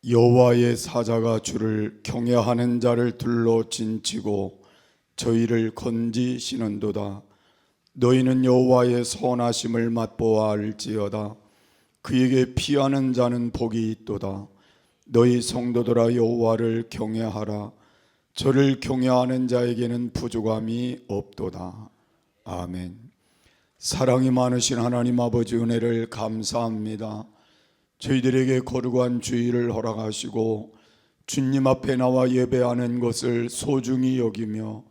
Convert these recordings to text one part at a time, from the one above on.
여호와의 사자가 주를 경외하는 자를 둘러 진치고 저희를 건지시는도다. 너희는 여호와의 선하심을 맛보아 알지어다. 그에게 피하는 자는 복이 있도다. 너희 성도들아 여호와를 경외하라. 저를 경외하는 자에게는 부족함이 없도다. 아멘. 사랑이 많으신 하나님 아버지 은혜를 감사합니다. 저희들에게 거룩한 주일을 허락하시고 주님 앞에 나와 예배하는 것을 소중히 여기며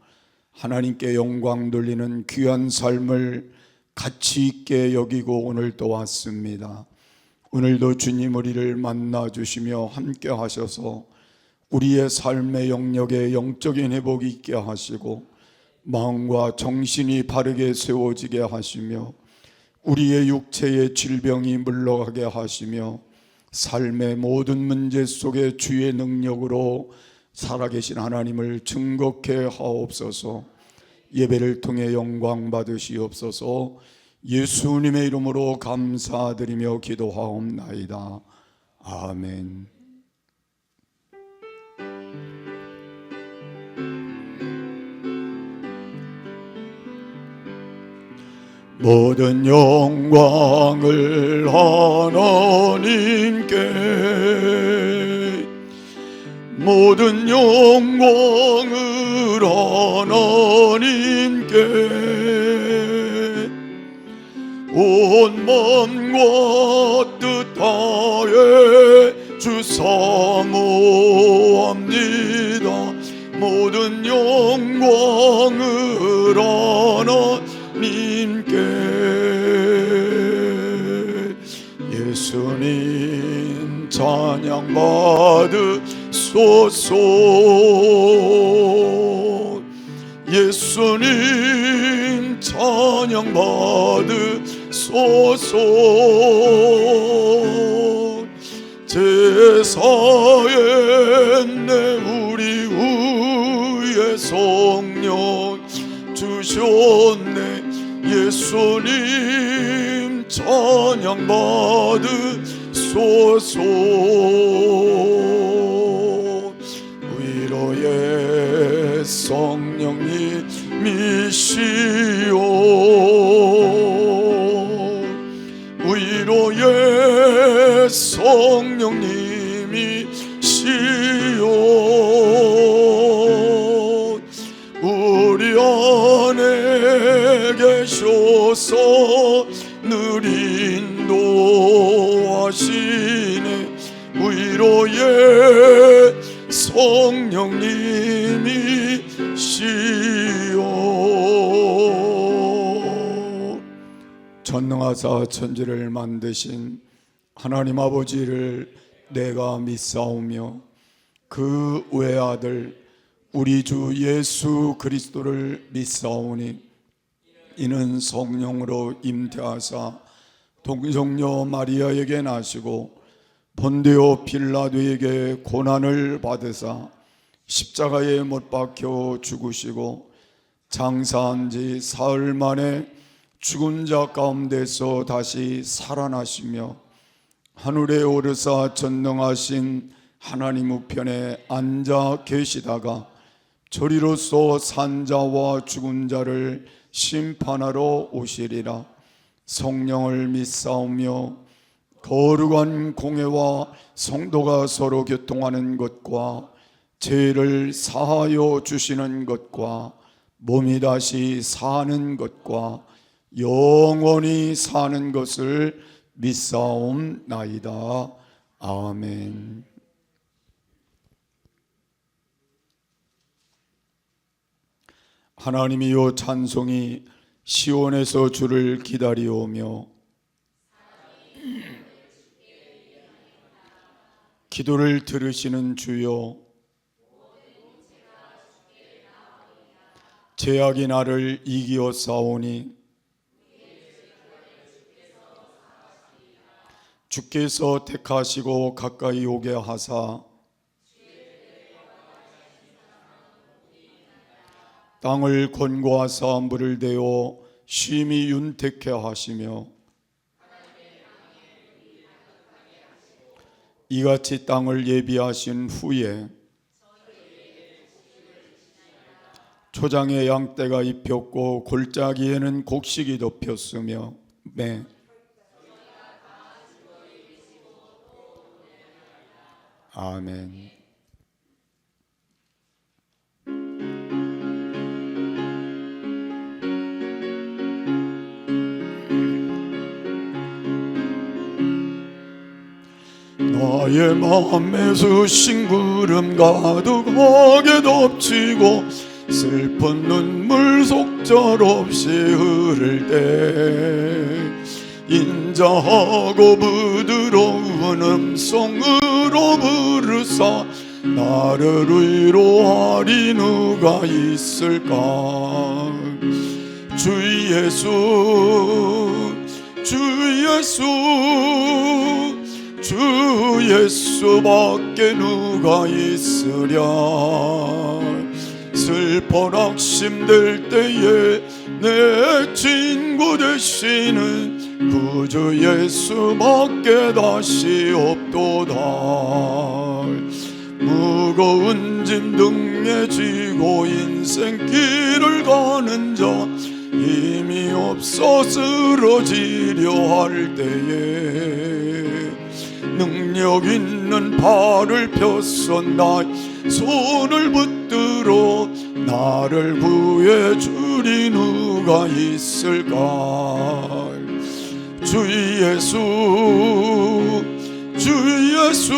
하나님께 영광 돌리는 귀한 삶을 가치 있게 여기고 오늘 또 왔습니다. 오늘도 주님 우리를 만나 주시며 함께 하셔서 우리의 삶의 영역에 영적인 회복이 있게 하시고 마음과 정신이 바르게 세워지게 하시며 우리의 육체의 질병이 물러가게 하시며 삶의 모든 문제 속에 주의 능력으로 살아계신 하나님을 증거케 하옵소서. 예배를 통해 영광 받으시옵소서. 예수님의 이름으로 감사드리며 기도하옵나이다. 아멘. 모든 영광을 하나님께, 모든 영광을 하나님께, 온 마음과 뜻 다해 주 사모합니다. 모든 영광을 하나님께. 예수님 찬양 받으소서. 예수님 찬양 받으소서. 제사했네 우리 위에 성령 주셨네. 예수님 찬양 받으소서. 위로의 성령님이시오. 위로의 성령님이시오. 우리 안에 계셔서 늘 인도하시네. 위로의 성령님이시오. 전능하사 천지를 만드신 하나님 아버지를 내가 믿사오며 그 외아들 우리 주 예수 그리스도를 믿사오니 이는 성령으로 잉태하사 동정녀 마리아에게 나시고 본디오 빌라도에게 고난을 받으사 십자가에 못 박혀 죽으시고 장사한 지 사흘 만에 죽은 자 가운데서 다시 살아나시며 하늘에 오르사 전능하신 하나님 우편에 앉아 계시다가 저리로서 산 자와 죽은 자를 심판하러 오시리라. 성령을 믿사오며 거룩한 공회와 성도가 서로 교통하는 것과 죄를 사하여 주시는 것과 몸이 다시 사는 것과 영원히 사는 것을 믿사옵나이다. 아멘. 하나님이여 찬송이 시온에서 주를 기다리오며 기도를 들으시는 주여, 죄악이 나를 이기어 싸우니 주께서 택하시고 가까이 오게 하사 땅을 권고하사 물을 대어 심히 윤택케 하시며 이같이 땅을 예비하신 후에 초장에 양떼가 입혔고 골짜기에는 곡식이 덮였으며 아멘. 나의 맘에서 심구름 가득하게 덮치고 슬픈 눈물 속절없이 흐를 때 인자하고 부드러운 음성으로 부르사 나를 위로하리 누가 있을까. 주 예수 주 예수 주 예수밖에 누가 있으랴. 슬퍼 낙심될 때에 내 친구 되시는 구주 예수밖에 다시 없도다. 무거운 짐 등에 지고 인생길을 가는 자 힘이 없어 쓰러지려 할 때에 능력 있는 팔을 펴서 나의 손을 붙들어 나를 구해주리 누가 있을까. 주 예수 주 예수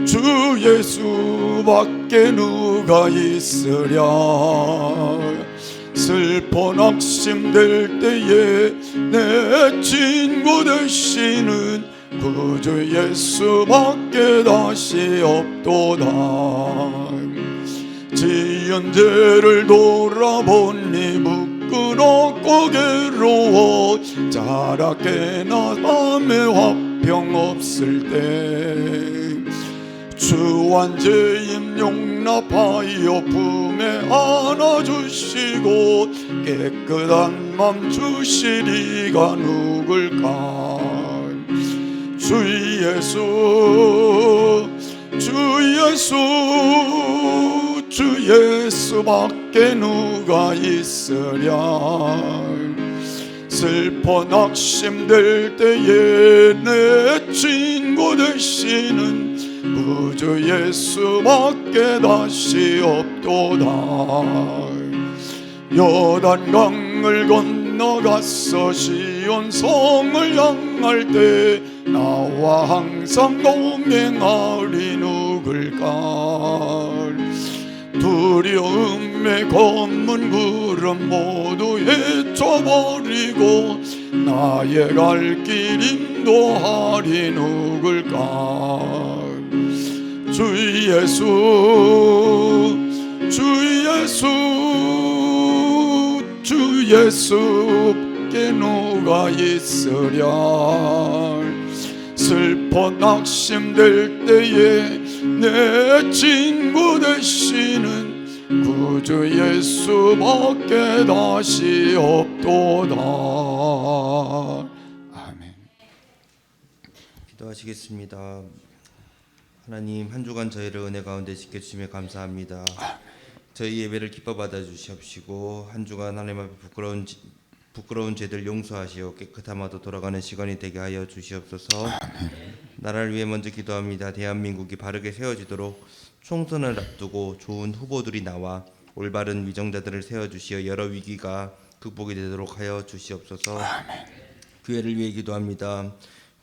주 예수밖에 누가 있으랴. 슬퍼 낙심될 때에 내 친구 되시는 구주 예수밖에 다시 없도다. 지은 죄를 돌아보니 부끄럽고 괴로워 자라깨나 밤에 화평 없을 때 주한 죄인 용납하여 품에 안아주시고 깨끗한 맘 주시리가 누굴까. 주 예수 주 예수 주 예수밖에 누가 있으랴. 슬퍼 낙심될 때에 내 친구 되시는 구주 예수밖에 다시 없도다. 요단강을 건너가서 시온성을 향할 때 나와 항상 동행하리 누굴까. 두려움에 검은 구름 모두 헤쳐버리고 나의 갈 길 인도하리 누굴까. 주 예수 주 예수 주 예수께 누가 있으랴. 슬퍼 낙심될 때에 내 친구 되시는 구주 예수밖에 다시 없도다. 아멘. 기도하시겠습니다. 하나님, 한 주간 저희를 은혜 가운데 지켜주시며 감사합니다. 저희 예배를 기뻐 받아주시옵시고 한 주간 하나님 앞에 부끄러운 죄들 용서하시어 깨끗함으로 돌아가는 시간이 되게 하여 주시옵소서. 나라를 위해 먼저 기도합니다. 대한민국이 바르게 세워지도록 총선을 앞두고 좋은 후보들이 나와 올바른 위정자들을 세워주시어 여러 위기가 극복이 되도록 하여 주시옵소서. 교회를 위해 기도합니다.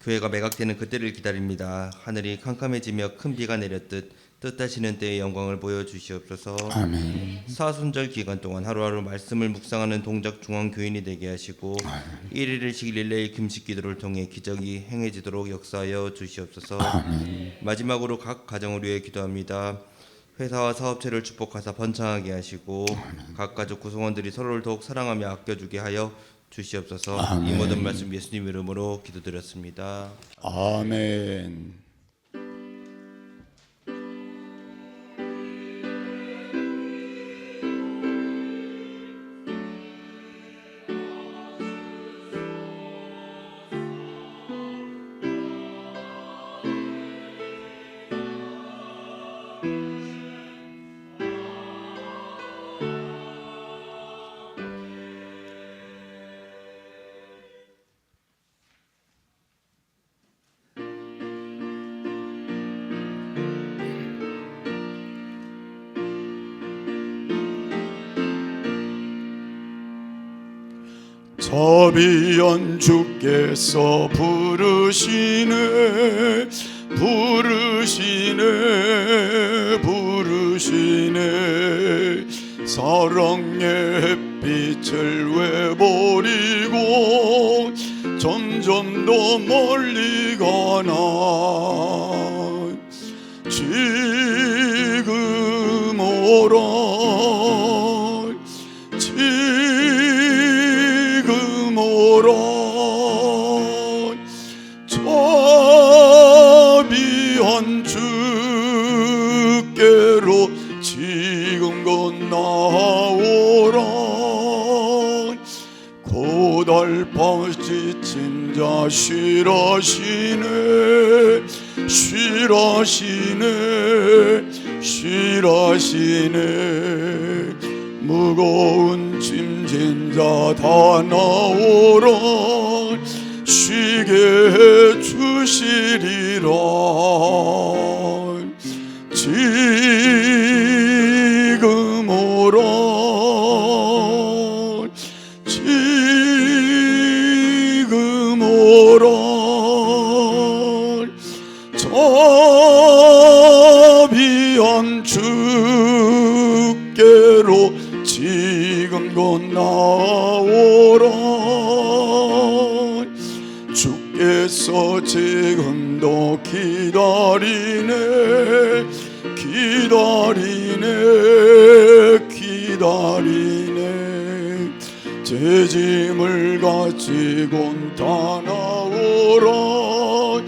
교회가 매각되는 그때를 기다립니다. 하늘이 캄캄해지며 큰 비가 내렸듯 뜻하시는 때의 영광을 보여주시옵소서. 아멘. 사순절 기간 동안 하루하루 말씀을 묵상하는 동작 중앙교인이 되게 하시고 1일씩 릴레이 금식 기도를 통해 기적이 행해지도록 역사하여 주시옵소서. 아멘. 마지막으로 각 가정을 위해 기도합니다. 회사와 사업체를 축복하사 번창하게 하시고 각 가족 구성원들이 서로를 더욱 사랑하며 아껴주게 하여 주시옵소서. 아멘. 이 모든 말씀 예수님 이름으로 기도드렸습니다. 아멘. 자비한 주께서 부르시네 사랑의 햇빛을 왜 버리고 점점 더 멀리 가나 지금 오라 자비한 주께로 지금 건너오라 고달파 지친 자 쉬라시네 무거운 짐진 자 다 나오라 쉬게 해주시리라 지금 오라 지금 오라 자비한 주께로 지금 건너오라 주께서 지금도 기다리네 제 짐을 가지고 다 나오라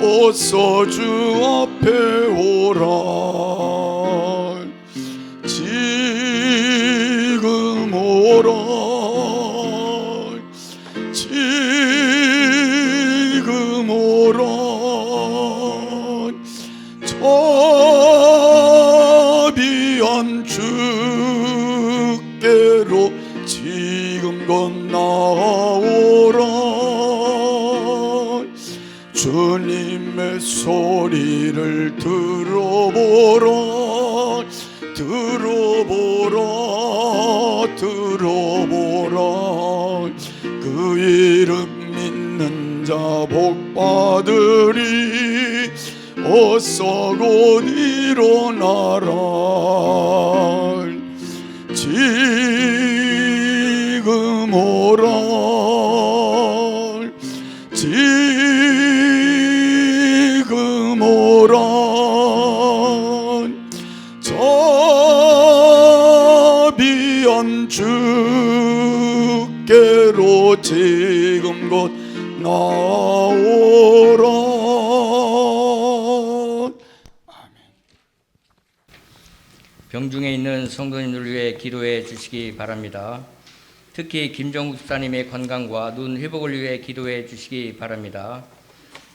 어서 주 앞에 오라 지금 오라 지금 오라 자비한 주께로 지금 건너오라 주님의 소리를 들어보라 그 이름 믿는 자 복받으리 어서 곧 일어나라 지금 오라 지금 오라 자비한 주께로 지금 곧 나오라 병중에 있는 성도님들 위해 기도해 주시기 바랍니다. 특히 김정국 집사님의 건강과 눈 회복을 위해 기도해 주시기 바랍니다.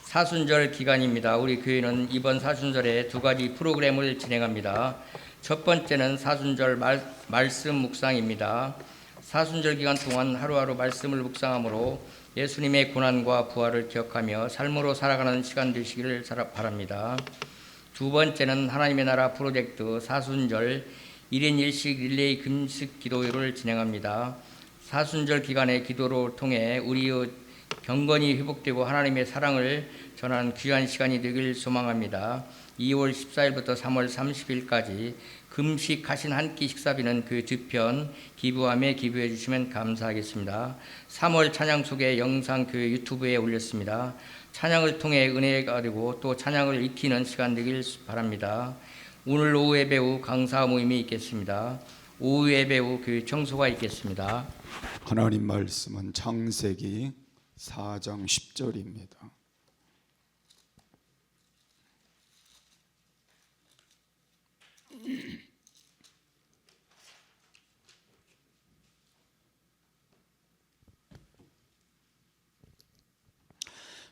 사순절 기간입니다. 우리 교회는 이번 사순절에 두 가지 프로그램을 진행합니다. 첫 번째는 사순절 말씀 묵상입니다. 사순절 기간 동안 하루하루 말씀을 묵상함으로 예수님의 고난과 부활을 기억하며 삶으로 살아가는 시간 되시기를 바랍니다. 두 번째는 하나님의 나라 프로젝트 사순절 1인 1식 릴레이 금식 기도회를 진행합니다. 사순절 기간의 기도를 통해 우리의 경건이 회복되고 하나님의 사랑을 전하는 귀한 시간이 되길 소망합니다. 2월 14일부터 3월 30일까지 금식하신 한 끼 식사비는 그 뒤편 기부함에 기부해 주시면 감사하겠습니다. 3월 찬양 소개 영상 교회 유튜브에 올렸습니다. 찬양을 통해 은혜가 되고 또 찬양을 익히는 시간 되길 바랍니다. 오늘 오후 예배 후 강사 모임이 있겠습니다. 오후 예배 후 교회 청소가 있겠습니다. 하나님 말씀은 창세기 4장 10절입니다.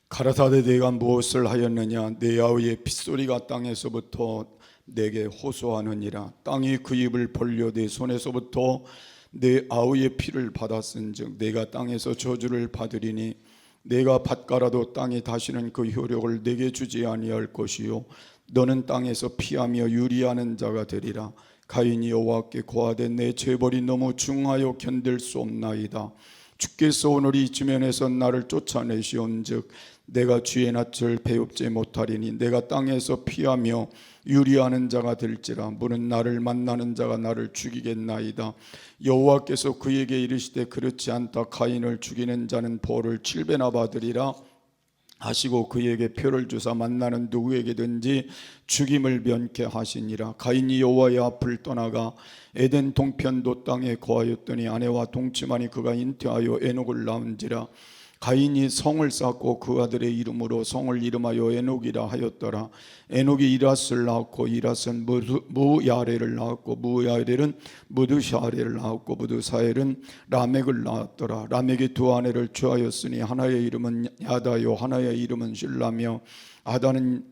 가라사대 내가 무엇을 하였느냐 내 아우의 핏소리가 땅에서부터 내게 호소하느니라 땅이 그 입을 벌려 내 손에서부터 내 아우의 피를 받았은즉 내가 땅에서 저주를 받으리니 내가 밭가라도 땅이 다시는 그 효력을 내게 주지 아니할 것이요 너는 땅에서 피하며 유리하는 자가 되리라. 가인이 여호와께 고하되 내 죄벌이 너무 중하여 견딜 수 없나이다. 주께서 오늘 이 지면에서 나를 쫓아내시온즉 내가 주의 낯을 배웁지 못하리니 내가 땅에서 피하며 유리하는 자가 될지라 무는 나를 만나는 자가 나를 죽이겠나이다. 여호와께서 그에게 이르시되 그렇지 않다. 가인을 죽이는 자는 벌을 7배나 받으리라 하시고 그에게 표를 주사 만나는 누구에게든지 죽임을 면케 하시니라. 가인이 여호와의 앞을 떠나가 에덴 동편도 땅에 거하였더니 아내와 동침하니 그가 잉태하여 에녹을 낳은지라. 가인이 성을 쌓고 그 아들의 이름으로 성을 이름하여 에녹이라 하였더라. 에녹이 이랏을 낳았고 이랏은 무야레를 낳았고 무야레는 무드샤레를 낳았고 무드사엘은 라멕을 낳았더라. 라멕이 두 아내를 취하였으니 하나의 이름은 야다요 하나의 이름은 실라며 아다는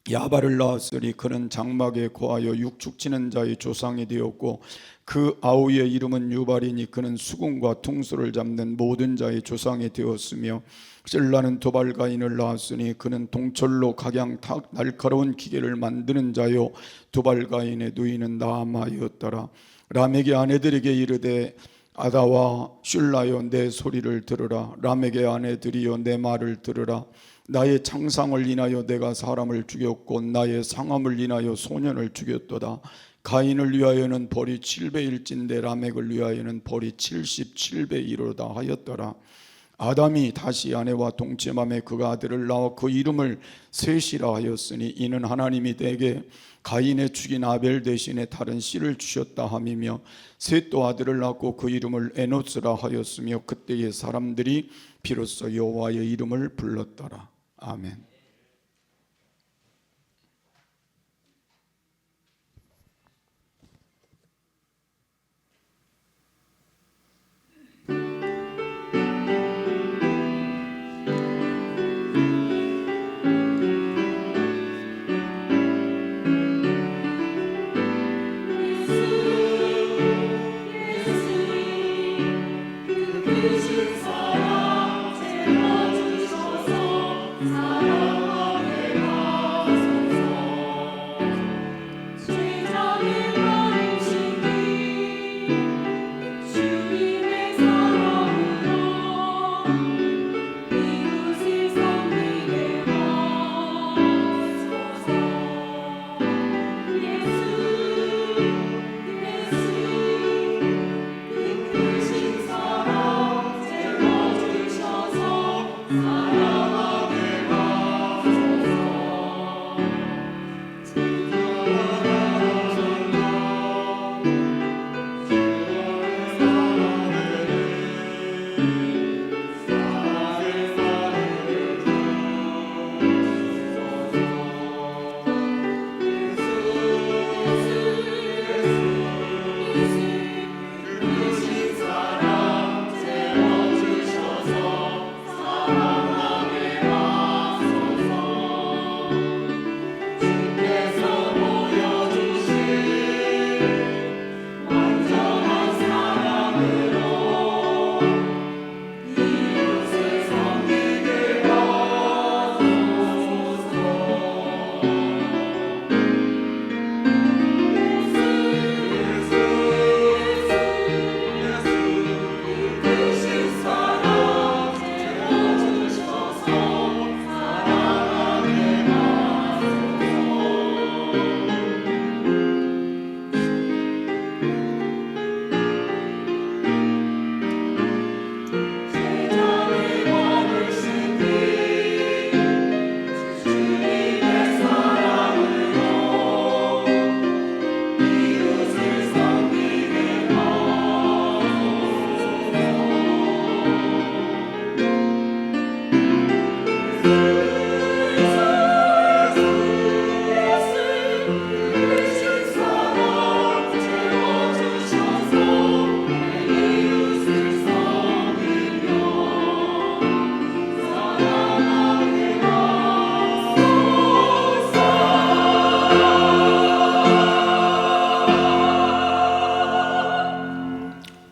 야발을 낳았으니 그는 장막에 거하여 육축치는 자의 조상이 되었고 그 아우의 이름은 유발이니 그는 수금과 퉁소를 잡는 모든 자의 조상이 되었으며 실라는 두발가인을 낳았으니 그는 동철로 각양 날카로운 기계를 만드는 자요 두발가인의 누이는 나아마였더라. 라멕의 아내들에게 이르되 아다와 슐라여 내 소리를 들으라. 라멕의 아내들이여 내 말을 들으라. 나의 창상을 인하여 내가 사람을 죽였고 나의 상함을 인하여 소년을 죽였도다. 가인을 위하여는 벌이 7배일진데 라멕을 위하여는 벌이 77배이로다 하였더라. 아담이 다시 아내와 동침함에 그가 아들을 낳아 그 이름을 셋이라 하였으니 이는 하나님이 내게 가인의 죽인 아벨 대신에 다른 씨를 주셨다 함이며 셋도 아들을 낳고 그 이름을 에노스라 하였으며 그때의 사람들이 비로소 여호와의 이름을 불렀더라. 아멘.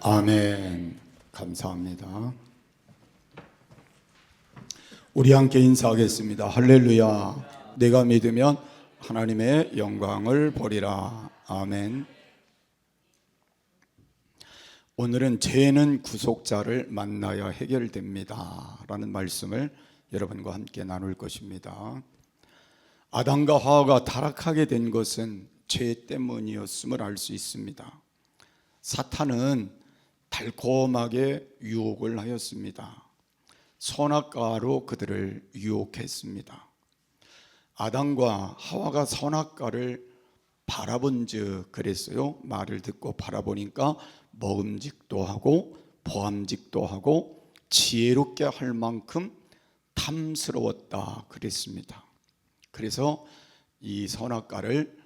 아멘. 감사합니다. 우리 함께 인사하겠습니다. 할렐루야. 내가 믿으면 하나님의 영광을 보리라. 아멘. 오늘은 죄는 구속자를 만나야 해결됩니다 라는 말씀을 여러분과 함께 나눌 것입니다. 아담과 하와가 타락하게 된 것은 죄 때문이었음을 알 수 있습니다. 사탄은 달콤하게 유혹을 하였습니다. 선악과로 그들을 유혹했습니다. 아담과 하와가 선악과를 바라본즉 그랬어요. 말을 듣고 바라보니까 먹음직도 하고 보암직도 하고 지혜롭게 할 만큼 탐스러웠다 그랬습니다. 그래서 이 선악과를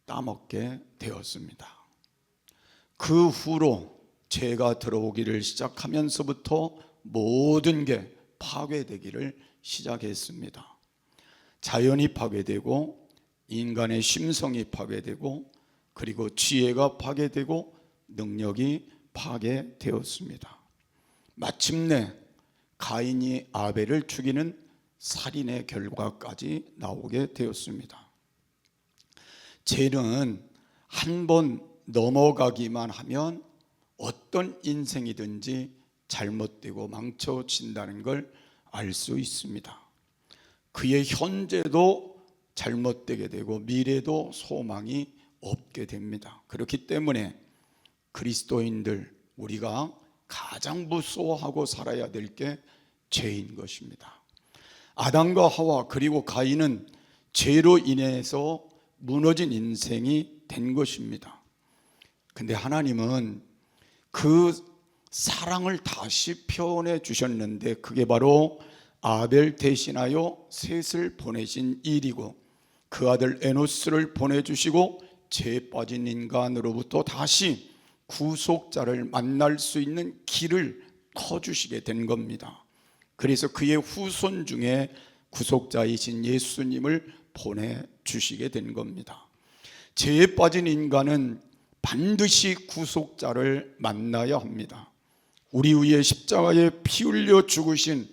따먹게 되었습니다. 그 후로 죄가 들어오기를 시작하면서부터 모든 게 파괴되기를 시작했습니다. 자연이 파괴되고 인간의 심성이 파괴되고 그리고 지혜가 파괴되고 능력이 파괴되었습니다. 마침내 가인이 아벨을 죽이는 살인의 결과까지 나오게 되었습니다. 죄는 한 번 넘어가기만 하면 어떤 인생이든지 잘못되고 망쳐진다는 걸 알 수 있습니다. 그의 현재도 잘못되게 되고 미래도 소망이 없게 됩니다. 그렇기 때문에 그리스도인들 우리가 가장 무서워하고 살아야 될 게 죄인 것입니다. 아담과 하와 그리고 가인은 죄로 인해서 무너진 인생이 된 것입니다. 근데 하나님은 그 사랑을 다시 표현해 주셨는데 그게 바로 아벨 대신하여 셋을 보내신 일이고 그 아들 에노스를 보내주시고 죄 빠진 인간으로부터 다시 구속자를 만날 수 있는 길을 터주시게 된 겁니다. 그래서 그의 후손 중에 구속자이신 예수님을 보내주시게 된 겁니다. 죄에 빠진 인간은 반드시 구속자를 만나야 합니다. 우리 위에 십자가에 피 흘려 죽으신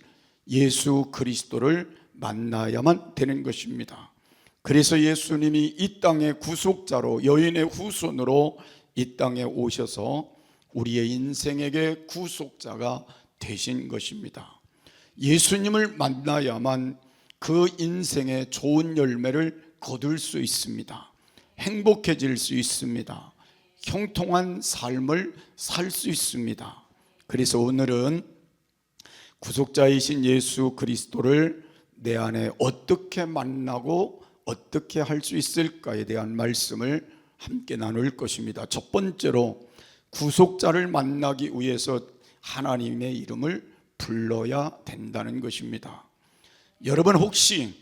예수 그리스도를 만나야만 되는 것입니다. 그래서 예수님이 이 땅의 구속자로 여인의 후손으로 이 땅에 오셔서 우리의 인생에게 구속자가 되신 것입니다. 예수님을 만나야만 그 인생의 좋은 열매를 거둘 수 있습니다. 행복해질 수 있습니다. 형통한 삶을 살 수 있습니다. 그래서 오늘은 구속자이신 예수 그리스도를 내 안에 어떻게 만나고 어떻게 할 수 있을까에 대한 말씀을 함께 나눌 것입니다. 첫 번째로 구속자를 만나기 위해서 하나님의 이름을 불러야 된다는 것입니다. 여러분 혹시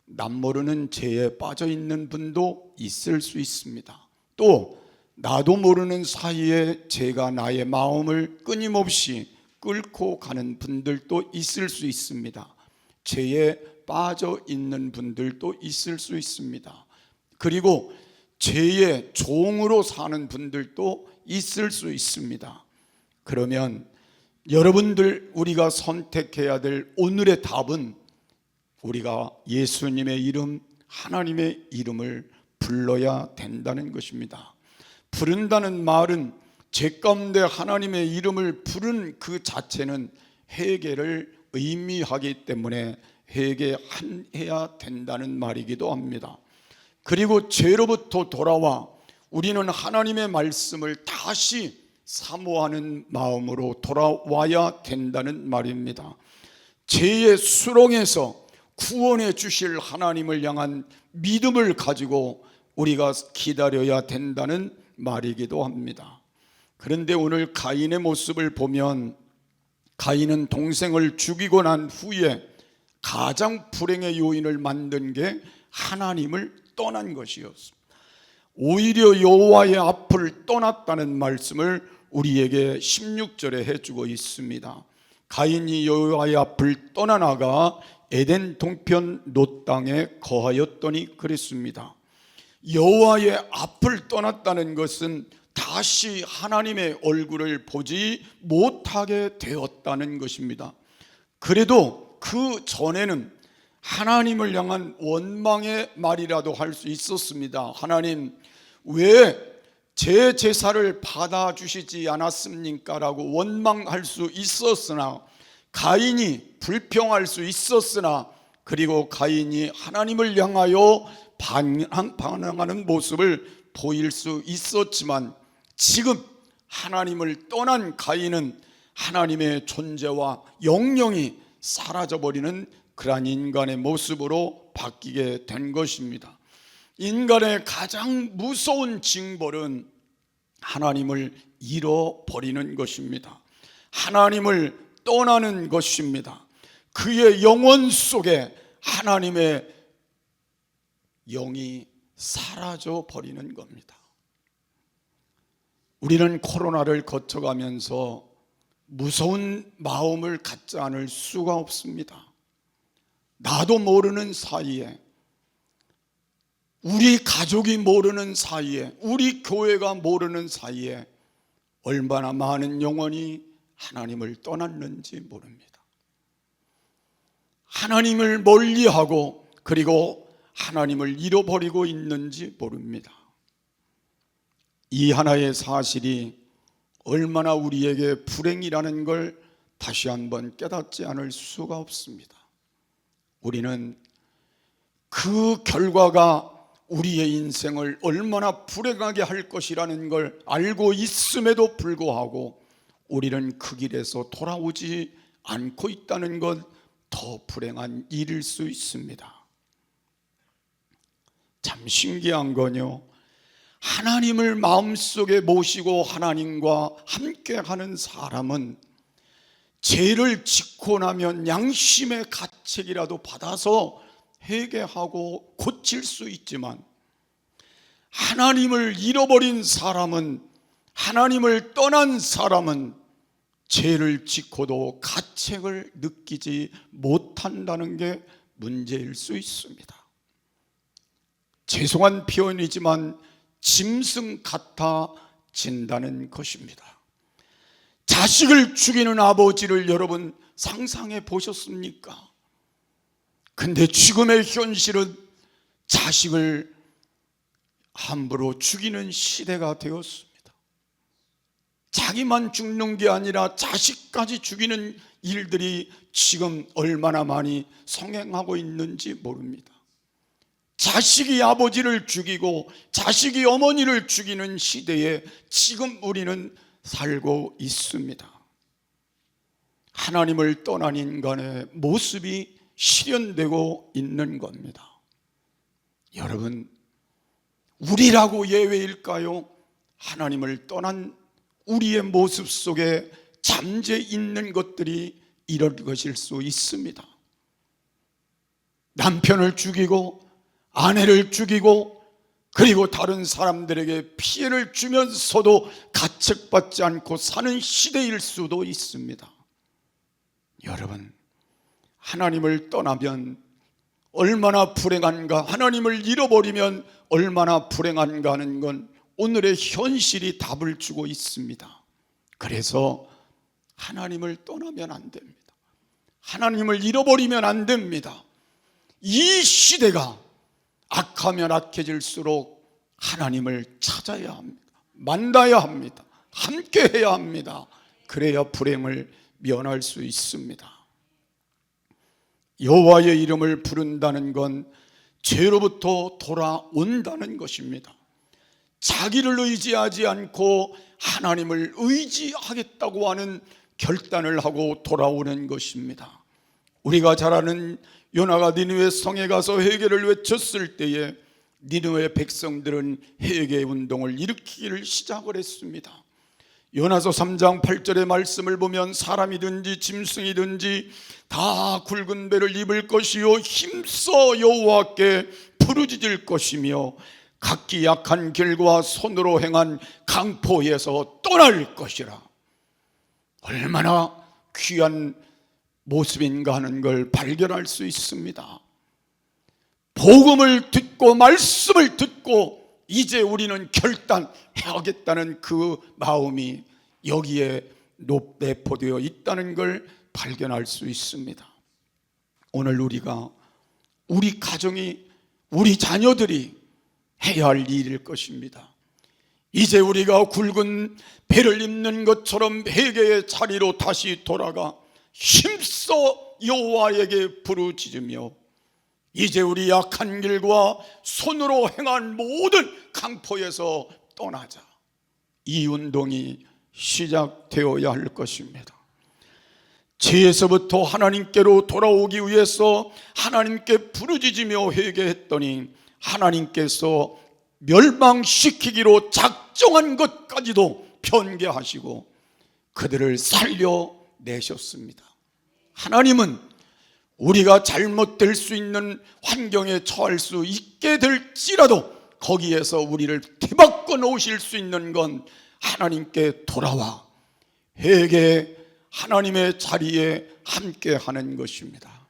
남 모르는 죄에 빠져 있는 분도 있을 수 있습니다. 또 나도 모르는 사이에 죄가 나의 마음을 끊임없이 끌고 가는 분들도 있을 수 있습니다. 죄에 빠져 있는 분들도 있을 수 있습니다. 그리고 죄의 종으로 사는 분들도 있을 수 있습니다. 그러면 여러분들 우리가 선택해야 될 오늘의 답은 우리가 예수님의 이름, 하나님의 이름을 불러야 된다는 것입니다. 부른다는 말은 죄 가운데 하나님의 이름을 부른 그 자체는 회개를 의미하기 때문에 회개해야 된다는 말이기도 합니다. 그리고 죄로부터 돌아와 우리는 하나님의 말씀을 다시 사모하는 마음으로 돌아와야 된다는 말입니다. 죄의 수렁에서 구원해 주실 하나님을 향한 믿음을 가지고 우리가 기다려야 된다는 말이기도 합니다. 그런데 오늘 가인의 모습을 보면 가인은 동생을 죽이고 난 후에 가장 불행의 요인을 만든 게 하나님을 떠난 것이었습니다. 오히려 여호와의 앞을 떠났다는 말씀을 우리에게 16절에 해주고 있습니다. 가인이 여호와의 앞을 떠나나가 에덴 동편 롯 땅에 거하였더니 그랬습니다. 여호와의 앞을 떠났다는 것은 다시 하나님의 얼굴을 보지 못하게 되었다는 것입니다. 그래도 그 전에는 하나님을 향한 원망의 말이라도 할 수 있었습니다. 하나님, 왜 제 제사를 받아주시지 않았습니까? 라고 원망할 수 있었으나, 가인이 불평할 수 있었으나, 그리고 가인이 하나님을 향하여 반항하는 모습을 보일 수 있었지만, 지금 하나님을 떠난 가인은 하나님의 존재와 영영이 사라져버리는 그러한 인간의 모습으로 바뀌게 된 것입니다. 인간의 가장 무서운 징벌은 하나님을 잃어버리는 것입니다. 하나님을 떠나는 것입니다. 그의 영혼 속에 하나님의 영이 사라져 버리는 겁니다. 우리는 코로나를 거쳐가면서 무서운 마음을 갖지 않을 수가 없습니다. 나도 모르는 사이에, 우리 가족이 모르는 사이에, 우리 교회가 모르는 사이에 얼마나 많은 영혼이 하나님을 떠났는지 모릅니다. 하나님을 멀리하고 그리고 하나님을 잃어버리고 있는지 모릅니다. 이 하나의 사실이 얼마나 우리에게 불행이라는 걸 다시 한번 깨닫지 않을 수가 없습니다. 우리는 그 결과가 우리의 인생을 얼마나 불행하게 할 것이라는 걸 알고 있음에도 불구하고 우리는 그 길에서 돌아오지 않고 있다는 것, 더 불행한 일일 수 있습니다. 참 신기한 건요, 하나님을 마음속에 모시고 하나님과 함께하는 사람은 죄를 짓고 나면 양심의 가책이라도 받아서 회개하고 고칠 수 있지만, 하나님을 잃어버린 사람은, 하나님을 떠난 사람은 죄를 짓고도 가책을 느끼지 못한다는 게 문제일 수 있습니다. 죄송한 표현이지만 짐승 같아진다는 것입니다. 자식을 죽이는 아버지를 여러분 상상해 보셨습니까? 근데 지금의 현실은 자식을 함부로 죽이는 시대가 되었습니다. 자기만 죽는 게 아니라 자식까지 죽이는 일들이 지금 얼마나 많이 성행하고 있는지 모릅니다. 자식이 아버지를 죽이고 자식이 어머니를 죽이는 시대에 지금 우리는 살고 있습니다. 하나님을 떠난 인간의 모습이 실현되고 있는 겁니다. 여러분, 우리라고 예외일까요? 하나님을 떠난 우리의 모습 속에 잠재 있는 것들이 이런 것일 수 있습니다. 남편을 죽이고 아내를 죽이고 그리고 다른 사람들에게 피해를 주면서도 가책받지 않고 사는 시대일 수도 있습니다. 여러분, 하나님을 떠나면 얼마나 불행한가, 하나님을 잃어버리면 얼마나 불행한가 하는 건 오늘의 현실이 답을 주고 있습니다. 그래서 하나님을 떠나면 안 됩니다. 하나님을 잃어버리면 안 됩니다. 이 시대가 악하면 악해질수록 하나님을 찾아야 합니다. 만나야 합니다. 함께 해야 합니다. 그래야 불행을 면할 수 있습니다. 여호와의 이름을 부른다는 건 죄로부터 돌아온다는 것입니다. 자기를 의지하지 않고 하나님을 의지하겠다고 하는 결단을 하고 돌아오는 것입니다. 우리가 잘 아는 요나가 니느웨 성에 가서 회개를 외쳤을 때에 니느웨 백성들은 회개 운동을 일으키기를 시작을 했습니다. 요나서 3장 8절의 말씀을 보면 사람이든지 짐승이든지 다 굵은 배를 입을 것이요 힘써 여호와께 부르짖을 것이며 각기 약한 길과 손으로 행한 강포에서 떠날 것이라. 얼마나 귀한 모습인가 하는 걸 발견할 수 있습니다. 복음을 듣고 말씀을 듣고 이제 우리는 결단해야겠다는 그 마음이 여기에 내포되어 있다는 걸 발견할 수 있습니다. 오늘 우리가, 우리 가정이, 우리 자녀들이 해야 할 일일 것입니다. 이제 우리가 굵은 배를 입는 것처럼 회개의 자리로 다시 돌아가 힘써 여호와에게 부르짖으며 이제 우리 약한 길과 손으로 행한 모든 강포에서 떠나자. 이 운동이 시작되어야 할 것입니다. 죄에서부터 하나님께로 돌아오기 위해서 하나님께 부르짖으며 회개했더니 하나님께서 멸망시키기로 작정한 것까지도 변개하시고 그들을 살려내셨습니다. 하나님은 우리가 잘못될 수 있는 환경에 처할 수 있게 될지라도 거기에서 우리를 뒤바꿔 놓으실 수 있는 건 하나님께 돌아와 회개 하나님의 자리에 함께하는 것입니다.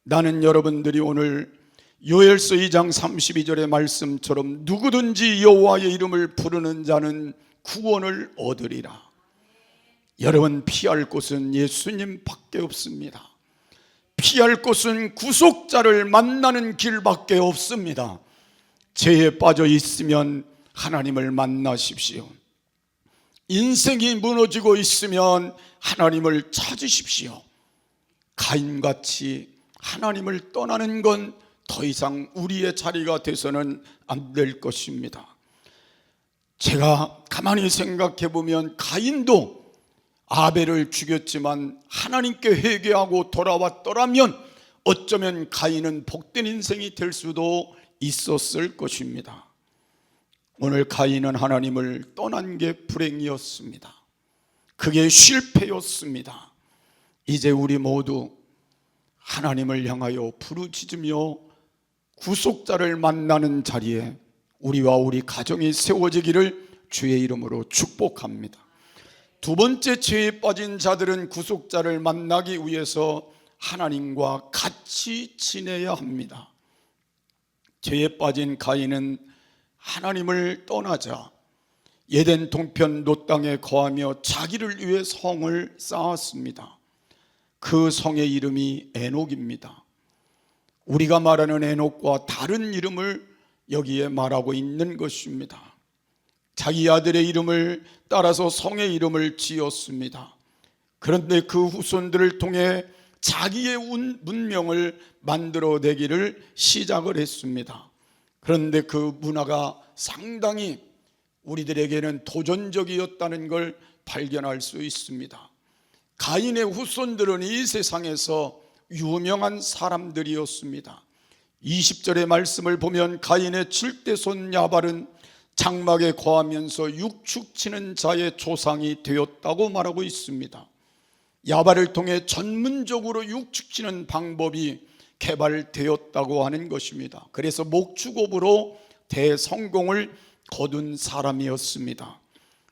나는 여러분들이 오늘 요엘서 2장 32절의 말씀처럼 누구든지 여호와의 이름을 부르는 자는 구원을 얻으리라. 여러분, 피할 곳은 예수님밖에 없습니다. 피할 곳은 구속자를 만나는 길밖에 없습니다. 죄에 빠져 있으면 하나님을 만나십시오. 인생이 무너지고 있으면 하나님을 찾으십시오. 가인같이 하나님을 떠나는 건 더 이상 우리의 자리가 돼서는 안 될 것입니다. 제가 가만히 생각해 보면 가인도 아벨을 죽였지만 하나님께 회개하고 돌아왔더라면 어쩌면 가인은 복된 인생이 될 수도 있었을 것입니다. 오늘 가인은 하나님을 떠난 게 불행이었습니다. 그게 실패였습니다. 이제 우리 모두 하나님을 향하여 부르짖으며 구속자를 만나는 자리에 우리와 우리 가정이 세워지기를 주의 이름으로 축복합니다. 두 번째, 죄에 빠진 자들은 구속자를 만나기 위해서 하나님과 같이 지내야 합니다. 죄에 빠진 가인은 하나님을 떠나자 에덴 동편 롯 땅에 거하며 자기를 위해 성을 쌓았습니다. 그 성의 이름이 에녹입니다. 우리가 말하는 에녹과 다른 이름을 여기에 말하고 있는 것입니다. 자기 아들의 이름을 따라서 성의 이름을 지었습니다. 그런데 그 후손들을 통해 자기의 문명을 만들어내기를 시작을 했습니다. 그런데 그 문화가 상당히 우리들에게는 도전적이었다는 걸 발견할 수 있습니다. 가인의 후손들은 이 세상에서 유명한 사람들이었습니다. 20절의 말씀을 보면 가인의 7대 손 야발은 장막에 거하면서 육축치는 자의 조상이 되었다고 말하고 있습니다. 야발을 통해 전문적으로 육축치는 방법이 개발되었다고 하는 것입니다. 그래서 목축업으로 대성공을 거둔 사람이었습니다.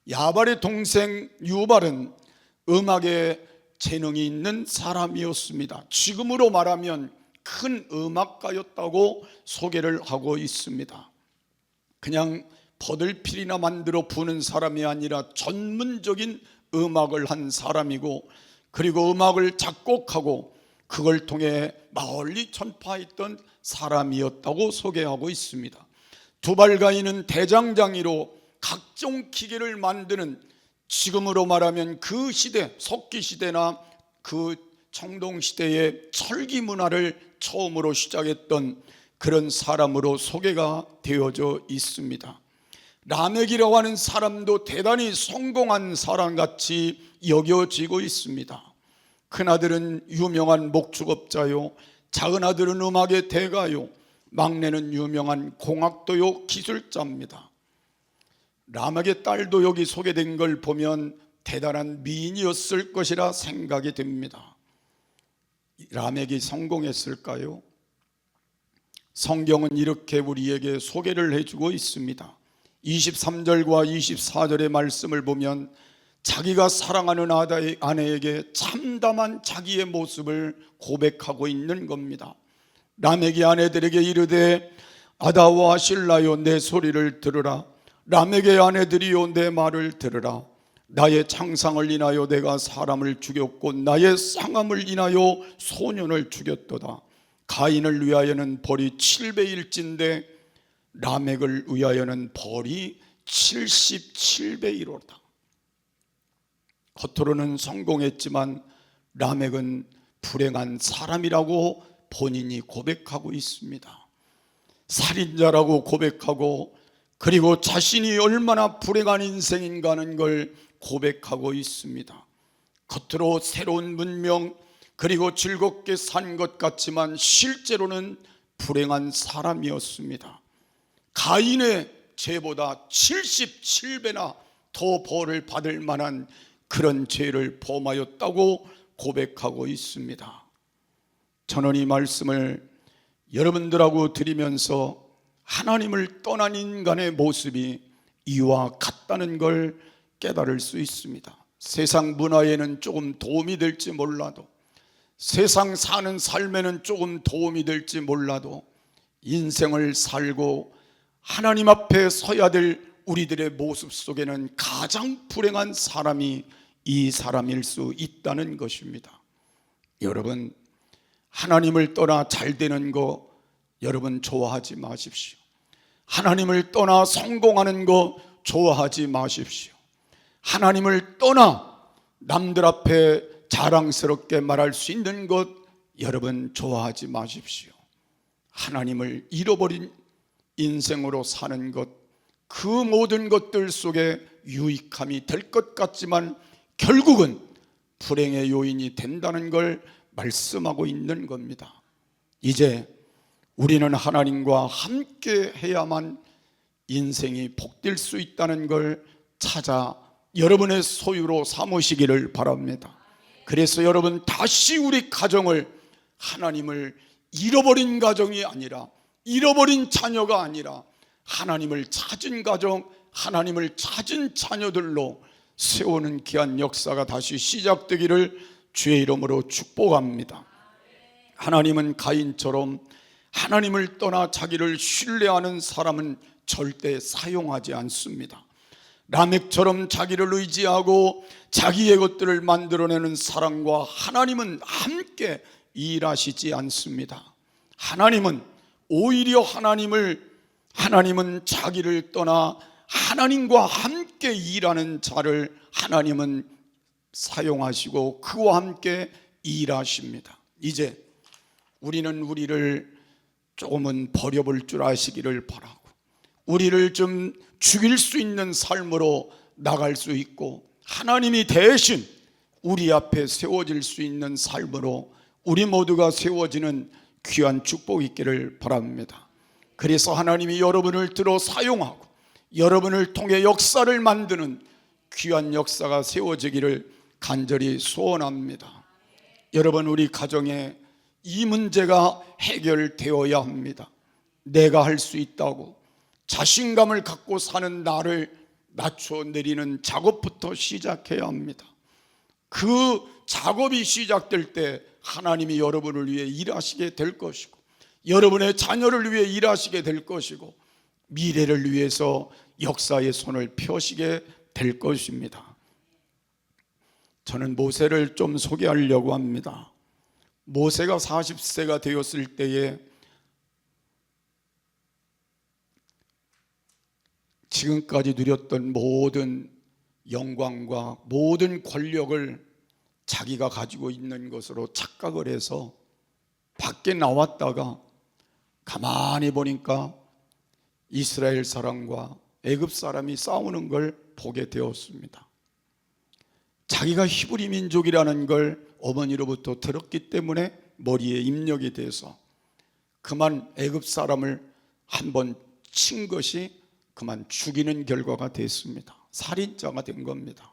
야발의 동생 유발은 음악에 재능이 있는 사람이었습니다. 지금으로 말하면 큰 음악가였다고 소개를 하고 있습니다. 그냥 버들필이나 만들어 부는 사람이 아니라 전문적인 음악을 한 사람이고, 그리고 음악을 작곡하고 그걸 통해 멀리 전파했던 사람이었다고 소개하고 있습니다. 두발가인은 대장장이로 각종 기계를 만드는, 지금으로 말하면 그 시대, 석기 시대나 그 청동 시대의 철기 문화를 처음으로 시작했던 그런 사람으로 소개가 되어져 있습니다. 라멕이라고 하는 사람도 대단히 성공한 사람같이 여겨지고 있습니다. 큰아들은 유명한 목축업자요, 작은아들은 음악의 대가요, 막내는 유명한 공학도요 기술자입니다. 라멕의 딸도 여기 소개된 걸 보면 대단한 미인이었을 것이라 생각이 됩니다. 라멕이 성공했을까요? 성경은 이렇게 우리에게 소개를 해주고 있습니다. 23절과 24절의 말씀을 보면 자기가 사랑하는 아내에게 참담한 자기의 모습을 고백하고 있는 겁니다. 라멕이 아내들에게 이르되 아다와 실라요 내 소리를 들으라. 라멕의 아내들이요 내 말을 들으라. 나의 창상을 인하여 내가 사람을 죽였고 나의 상함을 인하여 소년을 죽였도다. 가인을 위하여는 벌이 7배일진데 라멕을 위하여는 벌이 77배 1호다. 겉으로는 성공했지만 라멕은 불행한 사람이라고 본인이 고백하고 있습니다. 살인자라고 고백하고, 그리고 자신이 얼마나 불행한 인생인가 하는 걸 고백하고 있습니다. 겉으로 새로운 문명, 그리고 즐겁게 산 것 같지만 실제로는 불행한 사람이었습니다. 가인의 죄보다 77배나 더 벌을 받을 만한 그런 죄를 범하였다고 고백하고 있습니다. 저는 이 말씀을 여러분들하고 드리면서 하나님을 떠난 인간의 모습이 이와 같다는 걸 깨달을 수 있습니다. 세상 문화에는 조금 도움이 될지 몰라도, 세상 사는 삶에는 조금 도움이 될지 몰라도, 인생을 살고 하나님 앞에 서야 될 우리들의 모습 속에는 가장 불행한 사람이 이 사람일 수 있다는 것입니다. 여러분, 하나님을 떠나 잘 되는 거 여러분 좋아하지 마십시오. 하나님을 떠나 성공하는 거 좋아하지 마십시오. 하나님을 떠나 남들 앞에 자랑스럽게 말할 수 있는 것 여러분 좋아하지 마십시오. 하나님을 잃어버린 인생으로 사는 것, 그 모든 것들 속에 유익함이 될 것 같지만 결국은 불행의 요인이 된다는 걸 말씀하고 있는 겁니다. 이제 우리는 하나님과 함께 해야만 인생이 복될 수 있다는 걸 찾아 여러분의 소유로 삼으시기를 바랍니다. 그래서 여러분 다시 우리 가정을, 하나님을 잃어버린 가정이 아니라, 잃어버린 자녀가 아니라 하나님을 찾은 가정, 하나님을 찾은 자녀들로 세우는 귀한 역사가 다시 시작되기를 주의 이름으로 축복합니다. 하나님은 가인처럼 하나님을 떠나 자기를 신뢰하는 사람은 절대 사용하지 않습니다. 라멕처럼 자기를 의지하고 자기의 것들을 만들어내는 사람과 하나님은 함께 일하시지 않습니다. 하나님은 오히려 하나님은 자기를 떠나 하나님과 함께 일하는 자를 하나님은 사용하시고 그와 함께 일하십니다. 이제 우리는 우리를 조금은 버려볼 줄 아시기를 바라고, 우리를 좀 죽일 수 있는 삶으로 나갈 수 있고, 하나님이 대신 우리 앞에 세워질 수 있는 삶으로 우리 모두가 세워지는 귀한 축복이 있기를 바랍니다. 그래서 하나님이 여러분을 들어 사용하고 여러분을 통해 역사를 만드는 귀한 역사가 세워지기를 간절히 소원합니다. 여러분, 우리 가정에 이 문제가 해결되어야 합니다. 내가 할 수 있다고 자신감을 갖고 사는 나를 낮춰내리는 작업부터 시작해야 합니다. 그 작업이 시작될 때 하나님이 여러분을 위해 일하시게 될 것이고, 여러분의 자녀를 위해 일하시게 될 것이고, 미래를 위해서 역사의 손을 펴시게 될 것입니다. 저는 모세를 좀 소개하려고 합니다. 모세가 40세가 되었을 때에 지금까지 누렸던 모든 영광과 모든 권력을 자기가 가지고 있는 것으로 착각을 해서 밖에 나왔다가 가만히 보니까 이스라엘 사람과 애굽 사람이 싸우는 걸 보게 되었습니다. 자기가 히브리 민족이라는 걸 어머니로부터 들었기 때문에 머리에 입력이 돼서 그만 애굽 사람을 한번 친 것이 그만 죽이는 결과가 됐습니다. 살인자가 된 겁니다.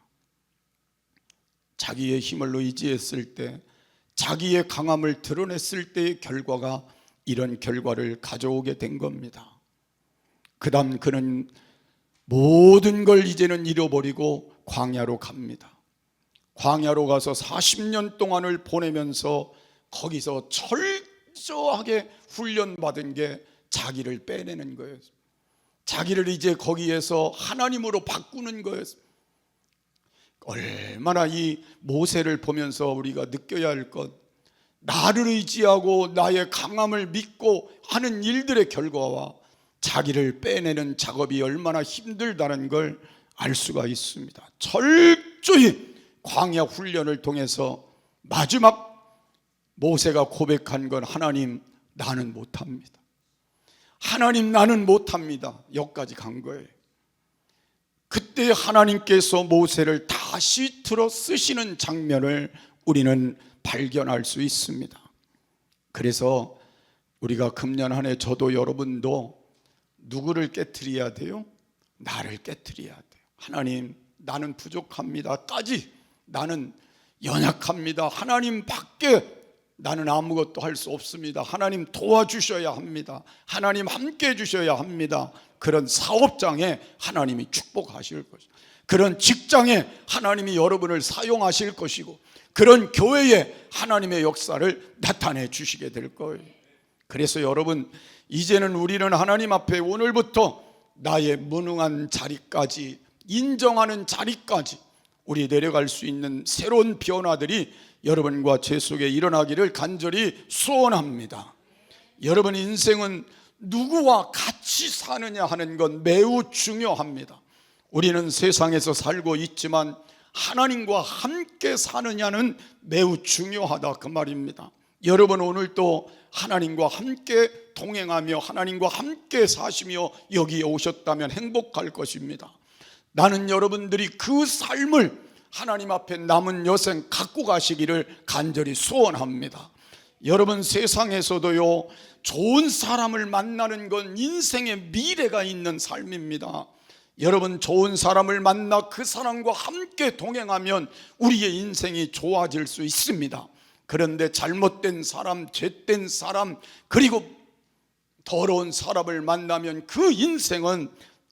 자기의 힘을 의지했을 때, 자기의 강함을 드러냈을 때의 결과가 이런 결과를 가져오게 된 겁니다. 그 다음 그는 모든 걸 이제는 잃어버리고 광야로 갑니다. 광야로 가서 40년 동안을 보내면서 거기서 철저하게 훈련받은 게 자기를 빼내는 거예요. 자기를 이제 거기에서 하나님으로 바꾸는 거예요. 얼마나 이 모세를 보면서 우리가 느껴야 할 것, 나를 의지하고 나의 강함을 믿고 하는 일들의 결과와 자기를 빼내는 작업이 얼마나 힘들다는 걸 알 수가 있습니다. 철저히 광야 훈련을 통해서 마지막 모세가 고백한 건 하나님 나는 못합니다. 하나님 나는 못합니다. 여기까지 간 거예요. 그때 하나님께서 모세를 다시 들어 쓰시는 장면을 우리는 발견할 수 있습니다. 그래서 우리가 금년 한 해 저도 여러분도 누구를 깨트려야 돼요? 나를 깨트려야 돼요. 하나님 나는 부족합니다까지, 나는 연약합니다. 하나님 밖에 나는 아무것도 할 수 없습니다. 하나님 도와주셔야 합니다. 하나님 함께 해주셔야 합니다. 그런 사업장에 하나님이 축복하실 것이고, 그런 직장에 하나님이 여러분을 사용하실 것이고, 그런 교회에 하나님의 역사를 나타내 주시게 될 거예요. 그래서 여러분, 이제는 우리는 하나님 앞에 오늘부터 나의 무능한 자리까지, 인정하는 자리까지 우리 내려갈 수 있는 새로운 변화들이 여러분과 제 속에 일어나기를 간절히 소원합니다. 여러분 인생은 누구와 같이 사느냐 하는 건 매우 중요합니다. 우리는 세상에서 살고 있지만 하나님과 함께 사느냐는 매우 중요하다, 그 말입니다. 여러분 오늘도 하나님과 함께 동행하며 하나님과 함께 사시며 여기에 오셨다면 행복할 것입니다. 나는 여러분들이 그 삶을 하나님 앞에 남은 여생 갖고 가시기를 간절히 소원합니다. 여러분 세상에서도요, 좋은 사람을 만나는 건 인생의 미래가 있는 삶입니다. 여러분 좋은 사람을 만나 그 사람과 함께 동행하면 우리의 인생이 좋아질 수 있습니다. 그런데 잘못된 사람, 죄된 사람, 그리고 더러운 사람을 만나면 그 인생은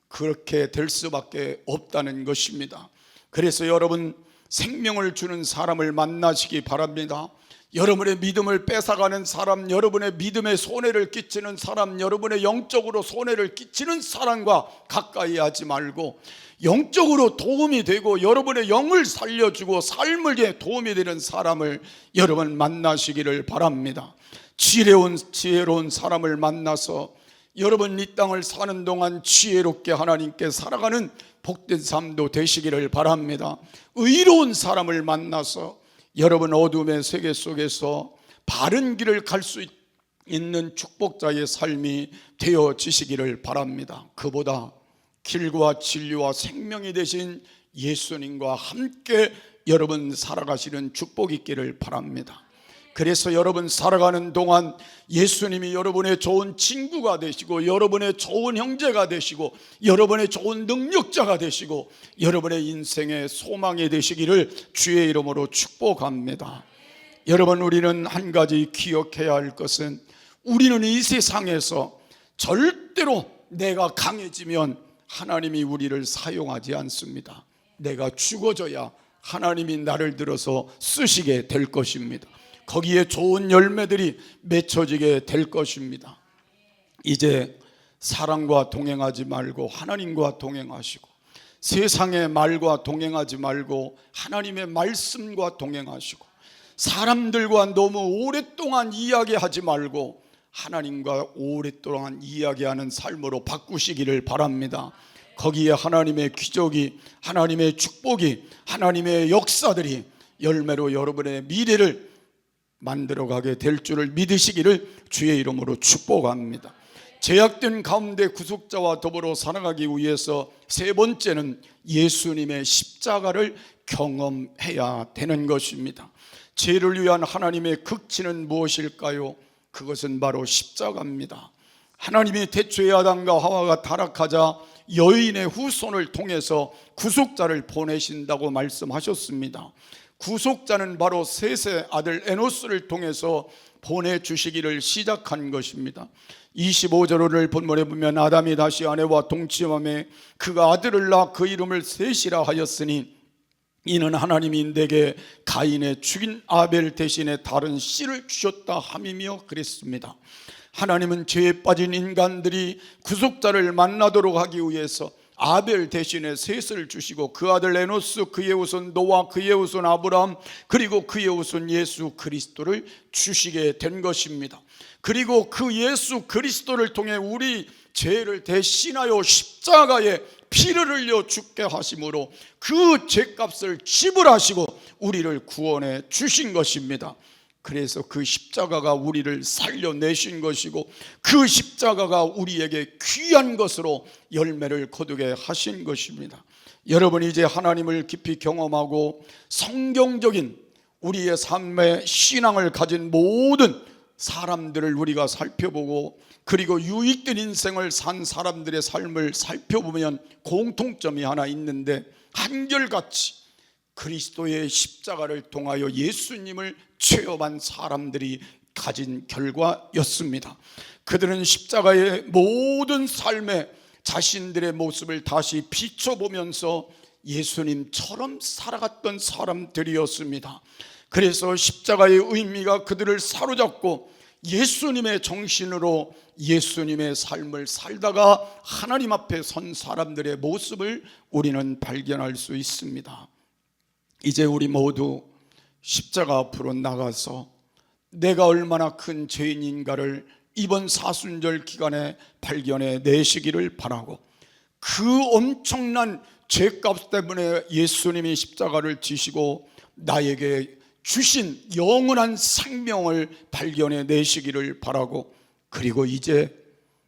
그렇게 될 수밖에 없다는 것입니다. 그래서 여러분 생명을 주는 사람을 만나시기 바랍니다. 여러분의 믿음을 뺏어가는 사람, 여러분의 믿음에 손해를 끼치는 사람, 여러분의 영적으로 손해를 끼치는 사람과 가까이 하지 말고 영적으로 도움이 되고 여러분의 영을 살려주고 삶을 도움이 되는 사람을 여러분 만나시기를 바랍니다. 지혜로운 사람을 만나서 여러분 이 땅을 사는 동안 지혜롭게 하나님께 살아가는 복된 삶도 되시기를 바랍니다. 의로운 사람을 만나서 여러분 어둠의 세계 속에서 바른 길을 갈 수 있는 축복자의 삶이 되어지시기를 바랍니다. 그보다 길과 진리와 생명이 되신 예수님과 함께 여러분 살아가시는 축복이 있기를 바랍니다. 그래서 여러분 살아가는 동안 예수님이 여러분의 좋은 친구가 되시고 여러분의 좋은 형제가 되시고 여러분의 좋은 능력자가 되시고 여러분의 인생의 소망이 되시기를 주의 이름으로 축복합니다. 여러분 우리는 한 가지 기억해야 할 것은 우리는 이 세상에서 절대로 내가 강해지면 하나님이 우리를 사용하지 않습니다. 내가 죽어져야 하나님이 나를 들어서 쓰시게 될 것입니다. 거기에 좋은 열매들이 맺혀지게 될 것입니다. 이제 사랑과 동행하지 말고 하나님과 동행하시고 세상의 말과 동행하지 말고 하나님의 말씀과 동행하시고 사람들과 너무 오랫동안 이야기하지 말고 하나님과 오랫동안 이야기하는 삶으로 바꾸시기를 바랍니다. 거기에 하나님의 기적이, 하나님의 축복이, 하나님의 역사들이 열매로 여러분의 미래를 만들어가게 될 줄을 믿으시기를 주의 이름으로 축복합니다. 제약된 가운데 구속자와 더불어 살아가기 위해서 세 번째는 예수님의 십자가를 경험해야 되는 것입니다. 죄를 위한 하나님의 극치는 무엇일까요? 그것은 바로 십자가입니다. 하나님이 태초에 아담과 하와가 타락하자 여인의 후손을 통해서 구속자를 보내신다고 말씀하셨습니다. 구속자는 바로 셋의 아들 에노스를 통해서 보내주시기를 시작한 것입니다. 25절을 본문에 보면 아담이 다시 아내와 동침하며 그가 아들을 낳아 그 이름을 셋이라 하였으니 이는 하나님이 내게 가인의 죽인 아벨 대신에 다른 씨를 주셨다 함이며 그랬습니다. 하나님은 죄에 빠진 인간들이 구속자를 만나도록 하기 위해서 아벨 대신에 셋을 주시고 그 아들 에노스, 그의 후손 노아, 그의 후손 아브라함, 그리고 그의 후손 예수 그리스도를 주시게 된 것입니다. 그리고 그 예수 그리스도를 통해 우리 죄를 대신하여 십자가에 피를 흘려 죽게 하심으로 그 죄값을 지불하시고 우리를 구원해 주신 것입니다. 그래서 그 십자가가 우리를 살려내신 것이고 그 십자가가 우리에게 귀한 것으로 열매를 거두게 하신 것입니다. 여러분, 이제 하나님을 깊이 경험하고 성경적인 우리의 삶의 신앙을 가진 모든 사람들을 우리가 살펴보고 그리고 유익된 인생을 산 사람들의 삶을 살펴보면 공통점이 하나 있는데, 한결같이 그리스도의 십자가를 통하여 예수님을 체험한 사람들이 가진 결과였습니다. 그들은 십자가의 모든 삶에 자신들의 모습을 다시 비춰보면서 예수님처럼 살아갔던 사람들이었습니다. 그래서 십자가의 의미가 그들을 사로잡고 예수님의 정신으로 예수님의 삶을 살다가 하나님 앞에 선 사람들의 모습을 우리는 발견할 수 있습니다. 이제 우리 모두 십자가 앞으로 나가서 내가 얼마나 큰 죄인인가를 이번 사순절 기간에 발견해 내시기를 바라고, 그 엄청난 죄값 때문에 예수님이 십자가를 지시고 나에게 주신 영원한 생명을 발견해 내시기를 바라고, 그리고 이제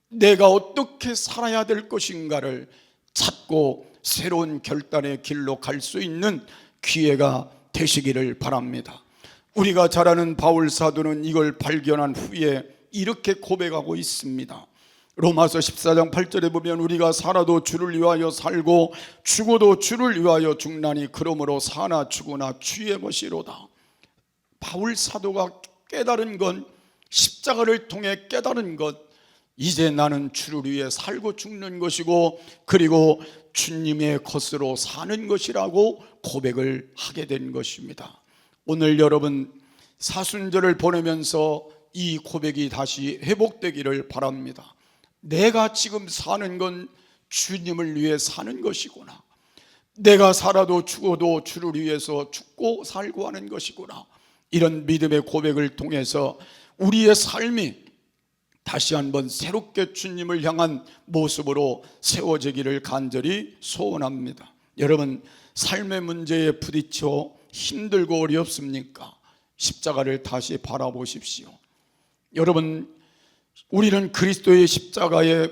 내가 어떻게 살아야 될 것인가를 찾고 새로운 결단의 길로 갈 수 있는 기회가 되시기를 바랍니다. 우리가 잘 아는 바울 사도는 이걸 발견한 후에 이렇게 고백하고 있습니다. 로마서 14장 8절에 보면 우리가 살아도 주를 위하여 살고 죽어도 주를 위하여 죽나니 그러므로 사나 죽으나 주의 것이로다. 바울 사도가 깨달은 건, 십자가를 통해 깨달은 것, 이제 나는 주를 위해 살고 죽는 것이고 그리고 주님의 것으로 사는 것이라고 고백을 하게 된 것입니다. 오늘 여러분 사순절을 보내면서 이 고백이 다시 회복되기를 바랍니다. 내가 지금 사는 건 주님을 위해 사는 것이구나. 내가 살아도 죽어도 주를 위해서 죽고 살고 하는 것이구나. 이런 믿음의 고백을 통해서 우리의 삶이 다시 한번 새롭게 주님을 향한 모습으로 세워지기를 간절히 소원합니다. 여러분, 삶의 문제에 부딪혀 힘들고 어렵습니까? 십자가를 다시 바라보십시오. 여러분, 우리는 그리스도의 십자가에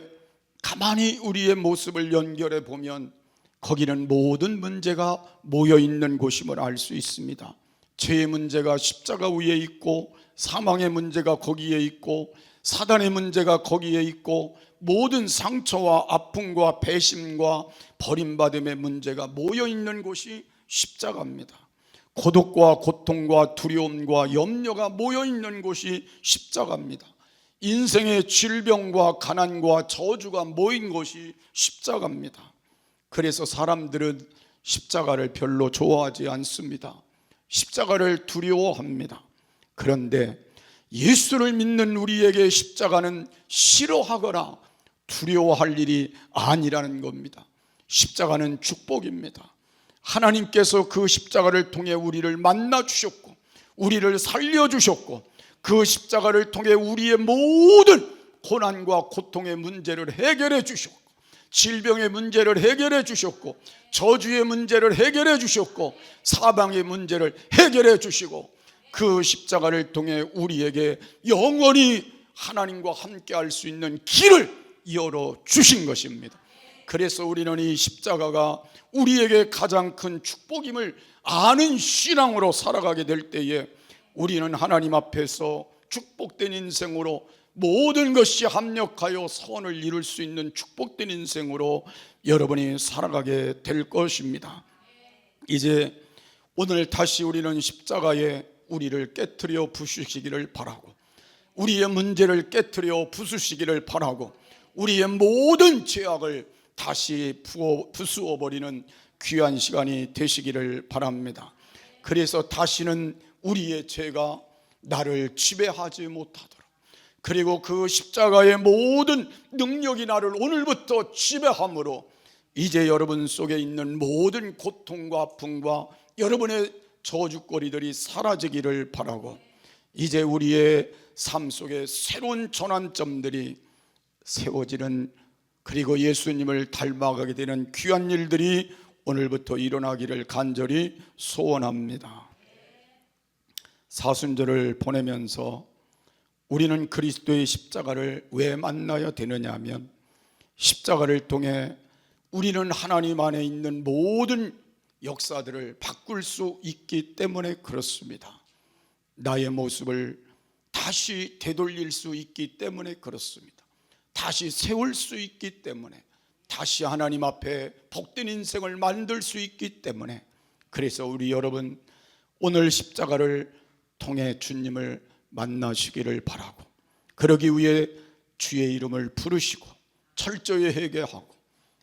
가만히 우리의 모습을 연결해 보면 거기는 모든 문제가 모여 있는 곳임을 알 수 있습니다. 죄의 문제가 십자가 위에 있고, 사망의 문제가 거기에 있고, 사단의 문제가 거기에 있고, 모든 상처와 아픔과 배심과 버림받음의 문제가 모여 있는 곳이 십자가입니다. 고독과 고통과 두려움과 염려가 모여 있는 곳이 십자가입니다. 인생의 질병과 가난과 저주가 모인 곳이 십자가입니다. 그래서 사람들은 십자가를 별로 좋아하지 않습니다. 십자가를 두려워합니다. 그런데 예수를 믿는 우리에게 십자가는 싫어하거나 두려워할 일이 아니라는 겁니다. 십자가는 축복입니다. 하나님께서 그 십자가를 통해 우리를 만나 주셨고 우리를 살려 주셨고 그 십자가를 통해 우리의 모든 고난과 고통의 문제를 해결해 주셨고 질병의 문제를 해결해 주셨고 저주의 문제를 해결해 주셨고 사방의 문제를 해결해 주시고 그 십자가를 통해 우리에게 영원히 하나님과 함께 할 수 있는 길을 열어 주신 것입니다. 그래서 우리는 이 십자가가 우리에게 가장 큰 축복임을 아는 신앙으로 살아가게 될 때에 우리는 하나님 앞에서 축복된 인생으로 모든 것이 합력하여 선을 이룰 수 있는 축복된 인생으로 여러분이 살아가게 될 것입니다. 이제 오늘 다시 우리는 십자가에 우리를 깨트려 부수시기를 바라고 우리의 문제를 깨트려 부수시기를 바라고 우리의 모든 죄악을 다시 부수어 버리는 귀한 시간이 되시기를 바랍니다. 그래서 다시는 우리의 죄가 나를 지배하지 못하도록, 그리고 그 십자가의 모든 능력이 나를 오늘부터 지배함으로 이제 여러분 속에 있는 모든 고통과 아픔과 여러분의 저주거리들이 사라지기를 바라고 이제 우리의 삶 속에 새로운 전환점들이 세워지는 그리고 예수님을 닮아가게 되는 귀한 일들이 오늘부터 일어나기를 간절히 소원합니다. 사순절을 보내면서 우리는 그리스도의 십자가를 왜 만나야 되느냐 하면, 십자가를 통해 우리는 하나님 안에 있는 모든 역사들을 바꿀 수 있기 때문에 그렇습니다. 나의 모습을 다시 되돌릴 수 있기 때문에 그렇습니다. 다시 세울 수 있기 때문에, 다시 하나님 앞에 복된 인생을 만들 수 있기 때문에, 그래서 우리 여러분 오늘 십자가를 통해 주님을 만나시기를 바라고, 그러기 위해 주의 이름을 부르시고 철저히 회개하고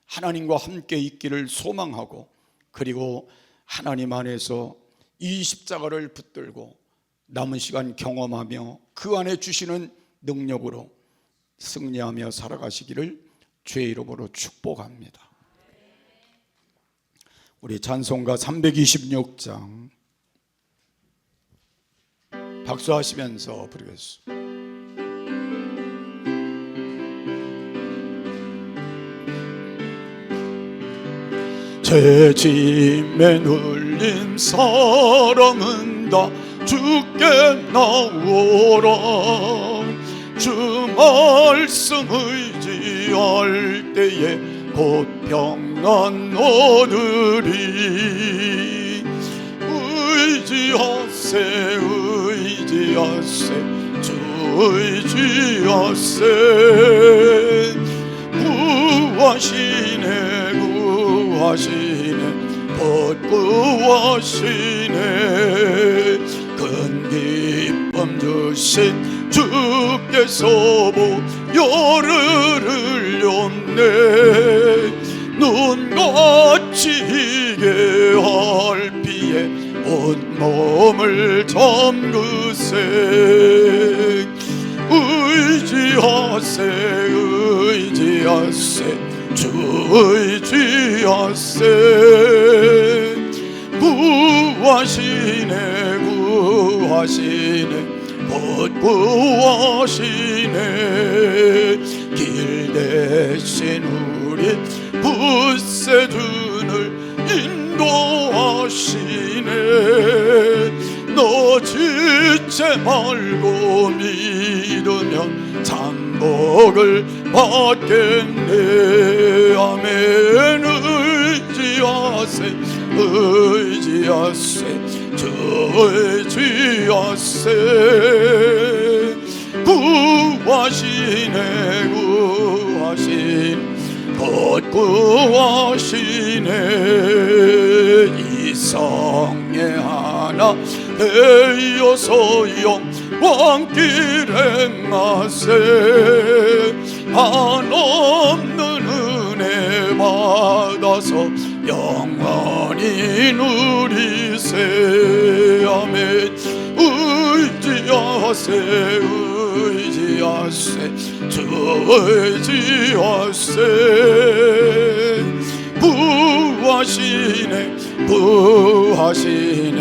하나님과 함께 있기를 소망하고, 그리고 하나님 안에서 이 십자가를 붙들고 남은 시간 경험하며 그 안에 주시는 능력으로 승리하며 살아가시기를 주의 이름으로 축복합니다. 우리 찬송가 326장 박수하시면서 부르겠습니다. 제 짐에 눌린 사람은 다 주께 나오라. 주 말씀 의지할 때에 곧 평안 얻으리. 의지하세 의지하세 주 의지하세. 구하시네 구하시네 곧 구하시네. 큰 기쁨 주신 주께서 보혈을 흘렸네. 눈같이 희게 할 피에 온몸을 잠그세. 의지하세 의지하세 주 의지하세. 구하시네 구하시네 곧 구하시네. 길 대신 우리 붙새준을 인도하시네. 너 지체 말고 믿으면 장복을 받겠네. 아멘. 의지하세 의지하세 주 의지하세. 구하시네 구하시네 곧 구하시네. 이성에 하나 되어서 영광길 행하세. 한없는 은혜 받아서 영원히 누리세. 아멘. 의지하세 의지하세 주 의지하세. 구하시네 구하시네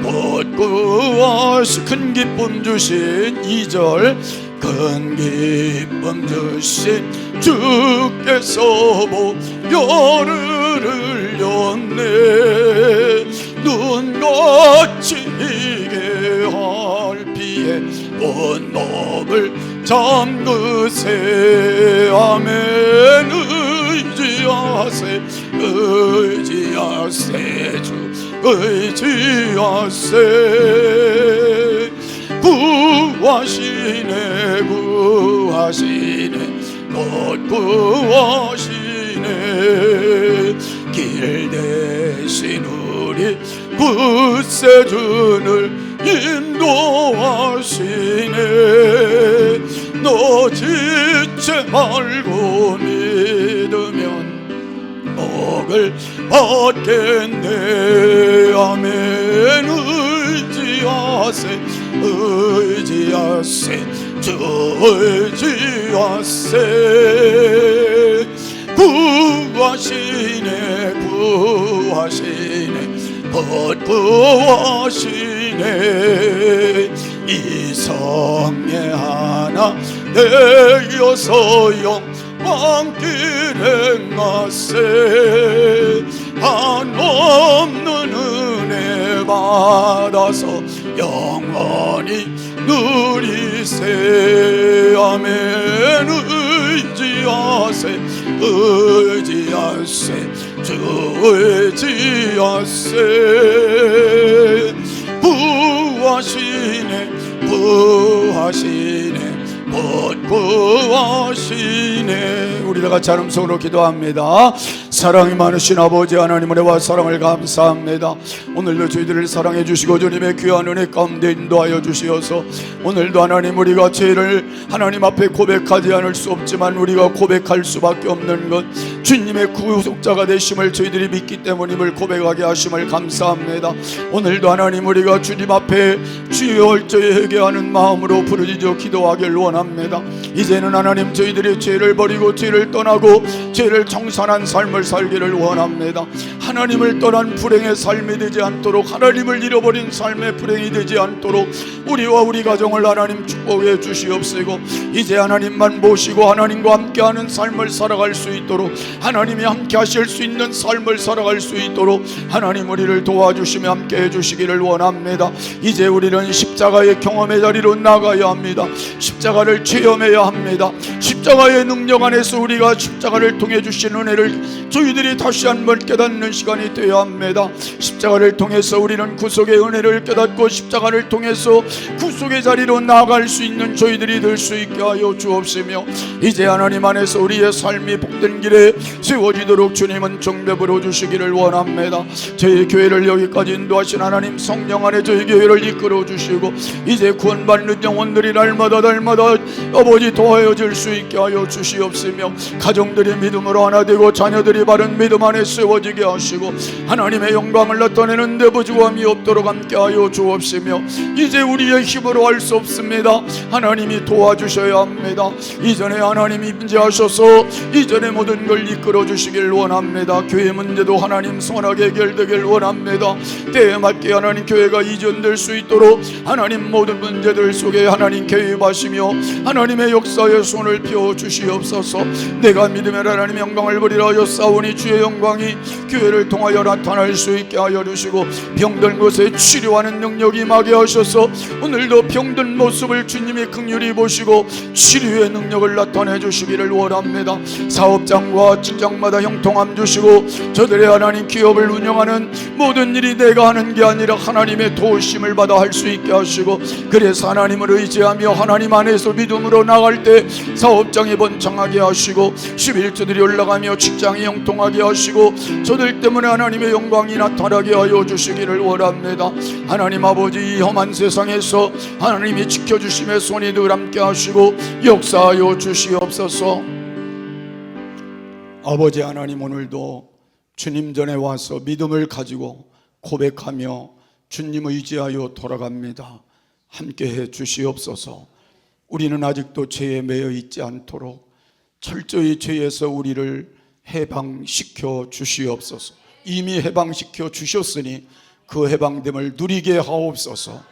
곧 구하시. 큰 기쁨 주신 2절. 큰 기쁨 주신 주께서 보혈을 흘렸네. 눈같이 희게 할 피에 온몸을 잠그세. 아멘. 의지하세 의지하세 주 의지하세. 구하시네 구하시네 곧 구하시네. 길 대신 우리 굳세준을 인도하시네. 너 지체 말고 믿으면 복을 받겠네. 아멘. 의지하세 의지하세 주 의지하세. 구하시네 구하시네 곧 구하시네. 이성에 하나 되어서 영광 왕길 행하세. 한없는 은혜 받아서 영원히 누리세. 아멘. 의지하세 의지하세 주 의지하세. 부하시네 부하시네 구하시네. 우리 다 같이 한 음성으로 기도합니다. 사랑이 많으신 아버지 하나님, 은혜와 사랑을 감사합니다. 오늘도 저희들을 사랑해 주시고 주님의 귀한 은혜 가운데 인도하여 주시어서 오늘도 하나님, 우리가 죄를 하나님 앞에 고백하지 않을 수 없지만 우리가 고백할 수밖에 없는 것, 주님의 구속자가 되심을 저희들이 믿기 때문임을 고백하게 하심을 감사합니다. 오늘도 하나님, 우리가 주님 앞에 주여 얼저히 회개하는 마음으로 부르짖어 기도하길 원합니다. 이제는 하나님, 저희들이 죄를 버리고 죄를 떠나고 죄를 청산한 삶을 살기를 원합니다. 하나님을 떠난 불행의 삶이 되지 않도록, 하나님을 잃어버린 삶의 불행이 되지 않도록 우리와 우리 가정을 하나님 축복해 주시옵시고, 이제 하나님만 모시고 하나님과 함께하는 삶을 살아갈 수 있도록, 하나님이 함께 하실 수 있는 삶을 살아갈 수 있도록 하나님 우리를 도와주시며 함께 해주시기를 원합니다. 이제 우리는 십자가의 경험의 자리로 나가야 합니다. 십자가를 체험해야 합니다. 십자가의 능력 안에서 우리가 십자가를 통해 주신 은혜를 저희들이 다시 한번 깨닫는 시간이 되어야 합니다. 십자가를 통해서 우리는 구속의 은혜를 깨닫고 십자가를 통해서 구속의 자리로 나아갈 수 있는 저희들이 될 수 있게 하여 주옵시며, 이제 하나님 안에서 우리의 삶이 복된 길에 세워지도록 주님은 정배 부어주시기를 원합니다. 저희 교회를 여기까지 인도하신 하나님, 성령 안에 저희 교회를 이끌어 주시고 이제 구원받는 영혼들이 날마다 아버지 도와줄 수 있게 하여 주시옵시며, 가정들이 믿음으로 하나 되고 자녀들이 바른 믿음 안에 세워지게 하시고 하나님의 영광을 나타내는 데 부족함이 없도록 함께 하여 주옵시며, 이제 우리의 힘으로 할 수 없습니다. 하나님이 도와주셔야 합니다. 이전에 하나님이 임재하셔서 이전에 모든 걸 이끌어 주시길 원합니다. 교회 문제도 하나님 선하게 해결되길 원합니다. 때에 맞게 하나님 교회가 이전될 수 있도록 하나님 모든 문제들 속에 하나님 개입하시며 하나님의 역사에 손을 펴 주시옵소서. 내가 믿음의 하나님 영광을 버리라 하여 싸우니 주의 영광이 교회를 통하여 나타날 수 있게 하여 주시고, 병든 곳에 치료하는 능력이 임하게 하셔서 오늘도 병든 모습을 주님이 긍휼히 보시고 치료의 능력을 나타내 주시기를 원합니다. 사업장과 직장마다 형통함 주시고 저들의 하나님 기업을 운영하는 모든 일이 내가 하는 게 아니라 하나님의 도우심을 받아 할 수 있게 하시고, 그래서 하나님을 의지하며 하나님 안에서 믿음으로 나갈 때 사업장이 번창하게 하시고 11조들이 올라가며 직장이 형통하게 하시고 저들 때문에 하나님의 영광이 나타나게 하여 주시기를 원합니다. 하나님 아버지, 이 험한 세상에서 하나님이 지켜주심의 손이 늘 함께 하시고 역사하여 주시옵소서. 아버지 하나님, 오늘도 주님 전에 와서 믿음을 가지고 고백하며 주님 의지하여 돌아갑니다. 함께해 주시옵소서. 우리는 아직도 죄에 매여 있지 않도록 철저히 죄에서 우리를 해방시켜 주시옵소서. 이미 해방시켜 주셨으니 그 해방됨을 누리게 하옵소서.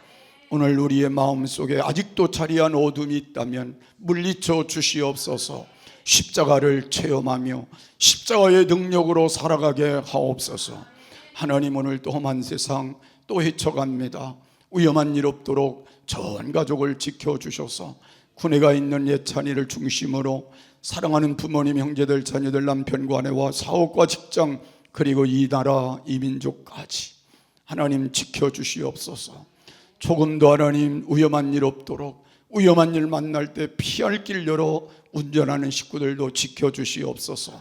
오늘 우리의 마음속에 아직도 자리한 어둠이 있다면 물리쳐 주시옵소서. 십자가를 체험하며 십자가의 능력으로 살아가게 하옵소서. 하나님, 오늘 또 험한 세상 또 헤쳐갑니다. 위험한 일 없도록 전 가족을 지켜주셔서 군에가 있는 예찬이를 중심으로 사랑하는 부모님, 형제들, 자녀들, 남편과 아내와 사업과 직장, 그리고 이 나라, 이 민족까지 하나님 지켜주시옵소서. 조금도 하나님 위험한 일 없도록, 위험한 일 만날 때 피할 길 열어 운전하는 식구들도 지켜주시옵소서.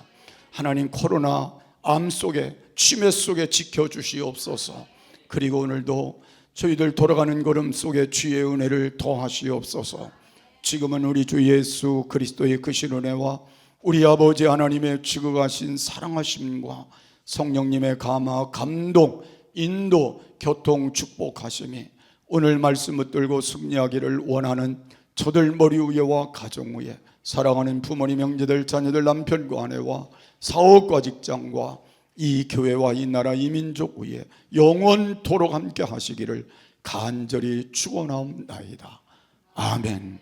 하나님, 코로나 암 속에, 치매 속에 지켜주시옵소서. 그리고 오늘도 저희들 돌아가는 걸음 속에 주의 은혜를 더하시옵소서. 지금은 우리 주 예수 그리스도의 크신 은혜와 우리 아버지 하나님의 지극하신 사랑하심과 성령님의 감화, 감동, 인도, 교통, 축복하심이 오늘 말씀 붙들고 승리하기를 원하는 저들 머리 위에와 가정 위에, 사랑하는 부모님, 형제들, 자녀들, 남편과 아내와 사업과 직장과 이 교회와 이 나라, 이 민족 위에 영원토록 함께 하시기를 간절히 축원하옵나이다. 아멘.